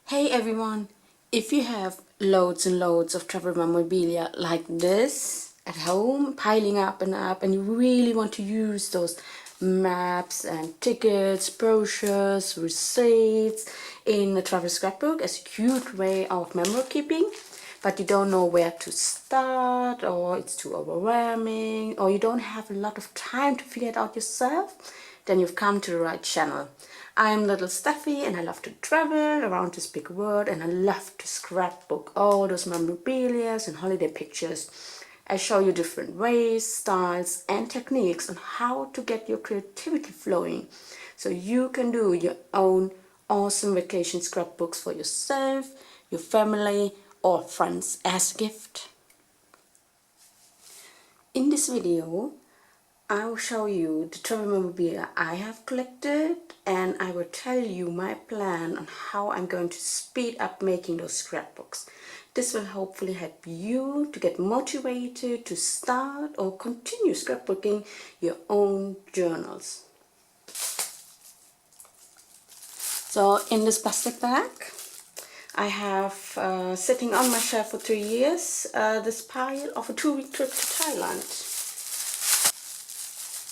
Hey everyone, if you have loads and loads of travel memorabilia like this at home, piling up and you really want to use those maps and tickets, brochures, receipts in a travel scrapbook as a cute way of memory keeping, but you don't know where to start, or it's too overwhelming, or you don't have a lot of time to figure it out yourself, then you've come to the right channel. I'm little Steffi and I love to travel around this big world, and I love to scrapbook all those memorabilia and holiday pictures. I show you different ways, styles and techniques on how to get your creativity flowing so you can do your own awesome vacation scrapbooks for yourself, your family or friends as a gift. In this video I will show you the travel memorabilia I have collected, and I will tell you my plan on how I'm going to speed up making those scrapbooks. This will hopefully help you to get motivated to start or continue scrapbooking your own journals. So in this plastic bag I have sitting on my shelf for 3 years this pile of a 2-week trip to Thailand.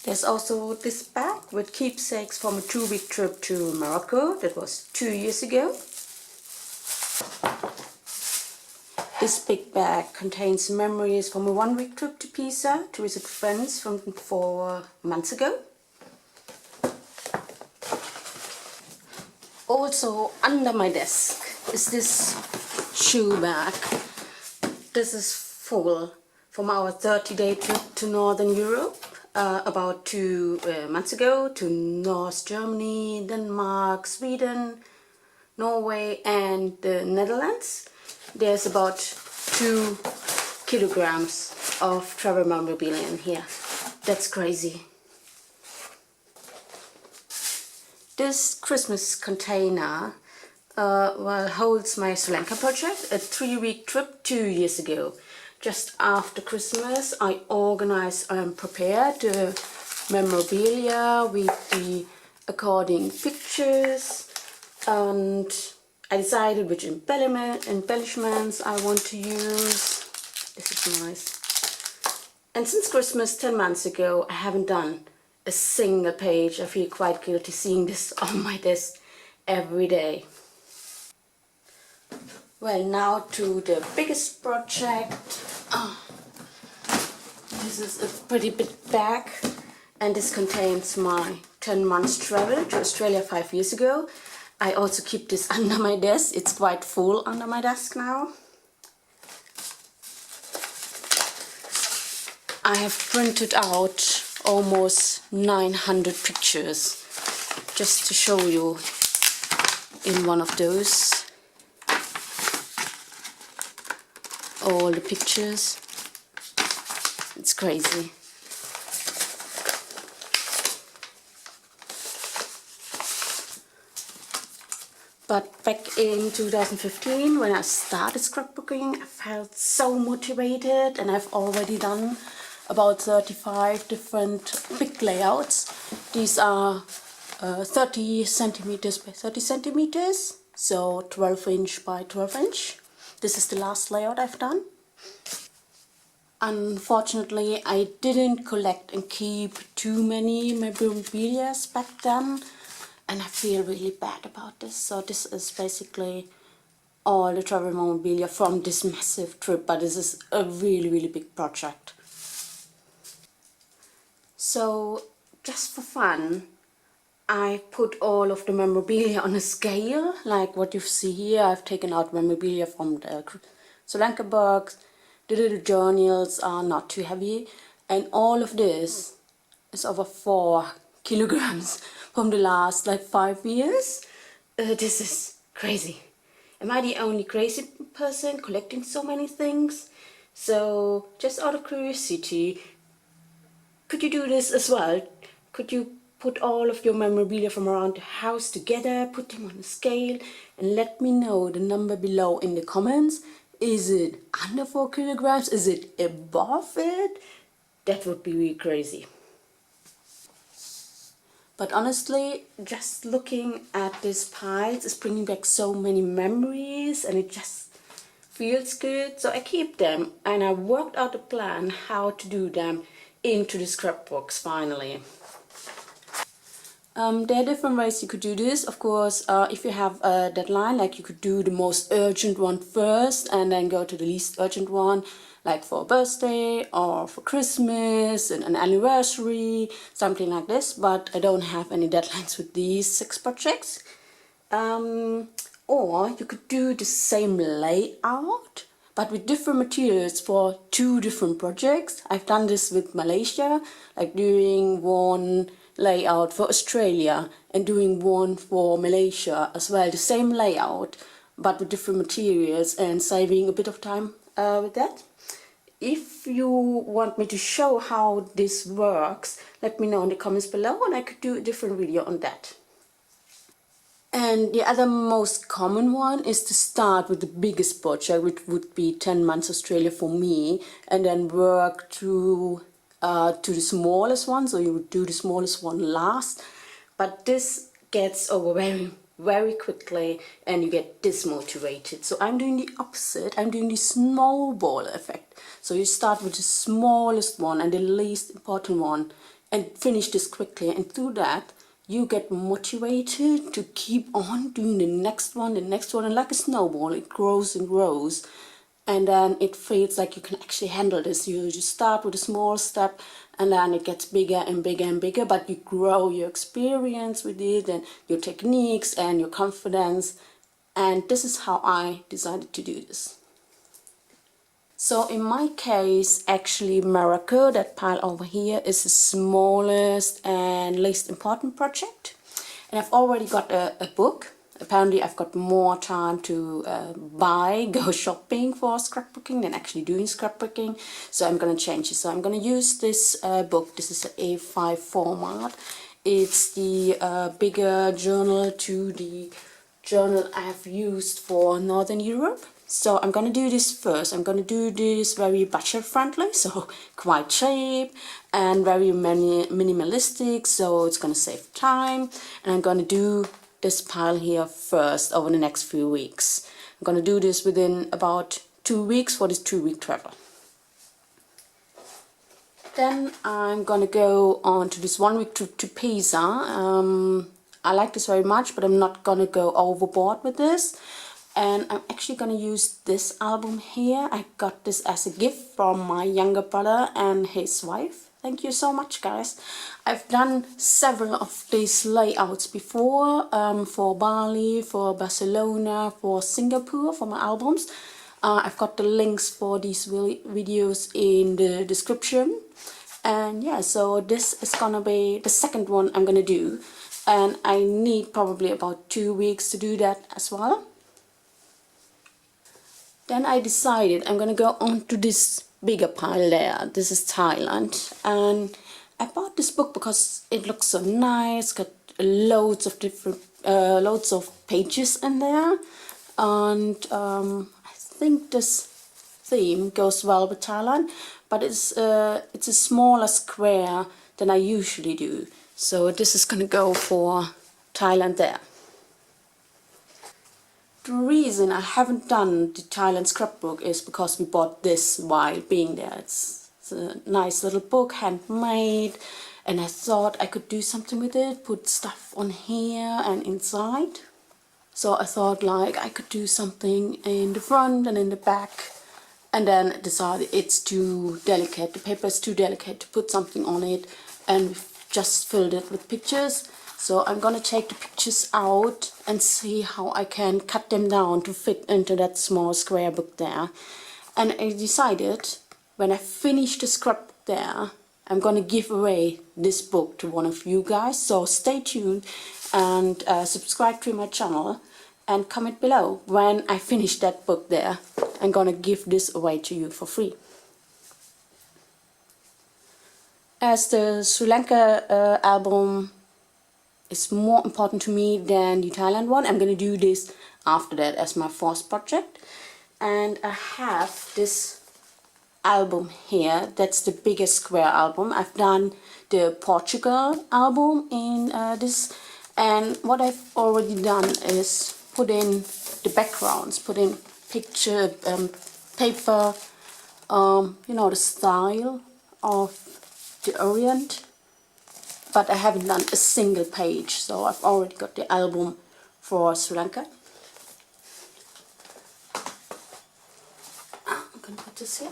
There's also this bag with keepsakes from a 2-week trip to Morocco that was 2 years ago. This big bag contains memories from a 1-week trip to Pisa to visit friends from 4 months ago. Also under my desk is this shoe bag. This is full from our 30-day trip to Northern Europe. About 2 months ago to North Germany, Denmark, Sweden, Norway and the Netherlands. There's about 2 kilograms of travel memorabilia in here. That's crazy. This Christmas container holds my Sri Lanka project, a 3-week trip 2 years ago. Just after Christmas I organized and prepared the memorabilia with the according pictures, and I decided which embellishments I want to use. This is nice. And since Christmas 10 months ago I haven't done a single page. I feel quite guilty seeing this on my desk every day. Well, now to the biggest project. This is a pretty big bag, and this contains my 10 months travel to Australia 5 years ago. I also keep this under my desk. It's quite full under my desk now. I have printed out almost 900 pictures just to show you in one of those. All the pictures. It's crazy. But back in 2015, when I started scrapbooking, I felt so motivated, and I've already done about 35 different big layouts. These are 30 centimeters by 30 centimeters, so 12 inch by 12 inch. This is the last layout I've done. Unfortunately, I didn't collect and keep too many memorabilia back then, and I feel really bad about this. So this is basically all the travel memorabilia from this massive trip, but this is a really big project. So just for fun, I put all of the memorabilia on a scale, like what you see here. I've taken out memorabilia from the Sri Lanka box. The little journals are not too heavy, and all of this is over 4 kilograms from the last like 5 years. This is crazy. Am I the only crazy person collecting so many things? So just out of curiosity, could you do this as well? Could you put all of your memorabilia from around the house together, put them on a scale, and let me know the number below in the comments? Is it under 4 kilograms? Is it above it? That would be really crazy. But honestly, just looking at these piles is bringing back so many memories, and it just feels good. So I keep them, and I worked out a plan how to do them into the scrapbooks finally. There are different ways you could do this. Of course, if you have a deadline, like you could do the most urgent one first and then go to the least urgent one, like for a birthday or for Christmas and an anniversary, something like this. But I don't have any deadlines with these 6 projects. Or you could do the same layout but with different materials for 2 different projects. I've done this with Malaysia, like doing one layout for Australia and doing one for Malaysia as well, the same layout but with different materials, and saving a bit of time with that. If you want me to show how this works, let me know in the comments below and I could do a different video on that. And the other most common one is to start with the biggest project, which would be 10 months Australia for me, and then work to the smallest one. So you would do the smallest one last, but this gets over very quickly and you get dismotivated. So I'm doing the opposite. I'm doing the snowball effect. So you start with the smallest one and the least important one and finish this quickly, and through that you get motivated to keep on doing the next one, and like a snowball, it grows and grows, and then it feels like you can actually handle this. You just start with a small step, and then it gets bigger and bigger and bigger, but you grow your experience with it, and your techniques, and your confidence, and this is how I decided to do this. So in my case, actually Morocco, that pile over here, is the smallest and least important project. And I've already got a book. Apparently I've got more time to go shopping for scrapbooking than actually doing scrapbooking. So I'm going to change it. So I'm going to use this book. This is an A5 format. It's the bigger journal to the journal I've used for Northern Europe. So I'm going to do this first. I'm going to do this very budget friendly, so quite cheap and very minimalistic, so it's going to save time. And I'm going to do this pile here first over the next few weeks. I'm going to do this within about 2 weeks for this 2-week travel. Then I'm going to go on to this 1-week trip to Pisa. I like this very much, but I'm not going to go overboard with this. And I'm actually going to use this album here. I got this as a gift from my younger brother and his wife. Thank you so much, guys. I've done several of these layouts before, for Bali, for Barcelona, for Singapore, for my albums. I've got the links for these videos in the description. And yeah, so this is gonna be the second one I'm gonna do. And I need probably about 2 weeks to do that as well. Then I decided I'm gonna go on to this bigger pile there. This is Thailand, and I bought this book because it looks so nice. Got loads of different, loads of pages in there, and I think this theme goes well with Thailand. But it's a smaller square than I usually do, so this is gonna go for Thailand there. The reason I haven't done the Thailand scrapbook is because we bought this while being there. It's a nice little book, handmade, and I thought I could do something with it, put stuff on here and inside. So I thought like I could do something in the front and in the back, and then decided it's too delicate, the paper is too delicate to put something on it, and we've just filled it with pictures. So I'm gonna take the pictures out and see how I can cut them down to fit into that small square book there. And I decided when I finish the scrapbook there, I'm gonna give away this book to one of you guys. So stay tuned and subscribe to my channel and comment below. When I finish that book there, I'm gonna give this away to you for free. As the Sri Lanka album is more important to me than the Thailand one, I'm going to do this after that as my first project. And I have this album here. That's the biggest square album. I've done the Portugal album in this, and what I've already done is put in the backgrounds, put in picture, paper, you know, the style of the Orient, but I haven't done a single page, so I've already got the album for Sri Lanka. I'm gonna put this here.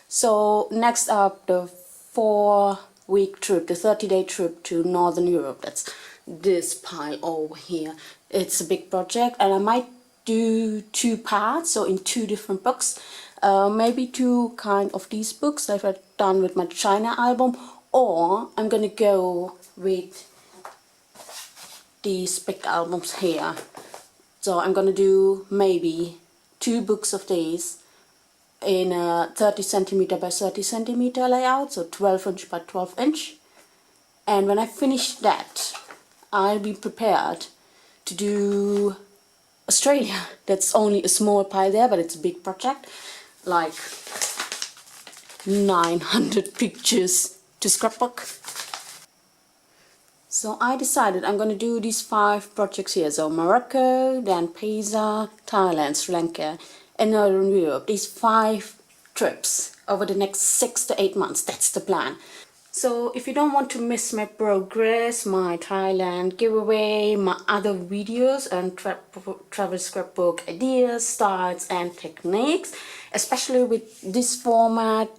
So next up, the 4-week trip, the 30-day trip to Northern Europe. That's this pile over here. It's a big project, and I might do 2 parts, so in 2 different books. Maybe 2 kind of these books that I've done with my China album, or I'm gonna go with these big albums here. So I'm gonna do maybe 2 books of these in a 30 centimeter by 30 centimeter layout, so 12 inch by 12 inch. And when I finish that, I'll be prepared to do Australia. That's only a small pile there, but it's a big project, like 900 pictures to scrapbook. So I decided I'm going to do these 5 projects here. So Morocco, then Pisa, Thailand, Sri Lanka, and Northern Europe. These 5 trips over the next 6 to 8 months. That's the plan. So if you don't want to miss my progress, my Thailand giveaway, my other videos and travel scrapbook ideas, styles and techniques, especially with this format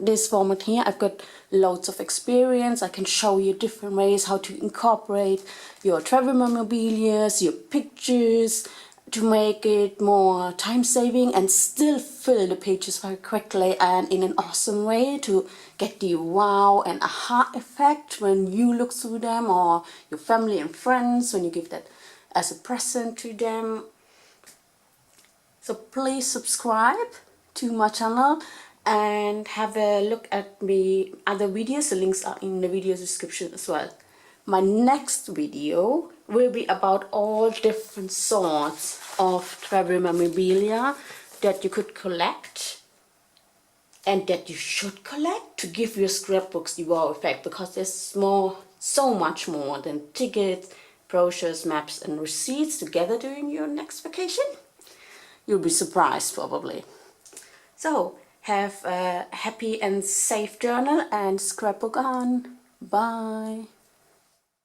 here, I've got loads of experience. I can show you different ways how to incorporate your travel memorabilia, your pictures, to make it more time-saving and still fill the pages very quickly and in an awesome way to get the wow and aha effect when you look through them, or your family and friends when you give that as a present to them. So please subscribe to my channel and have a look at the other videos. The links are in the video description as well. My next video will be about all different sorts of travel memorabilia that you could collect and that you should collect to give your scrapbooks the wow effect, because there's so much more than tickets, brochures, maps and receipts to gather during your next vacation. You'll be surprised probably. So have a happy and safe journal and scrapbook on. Bye.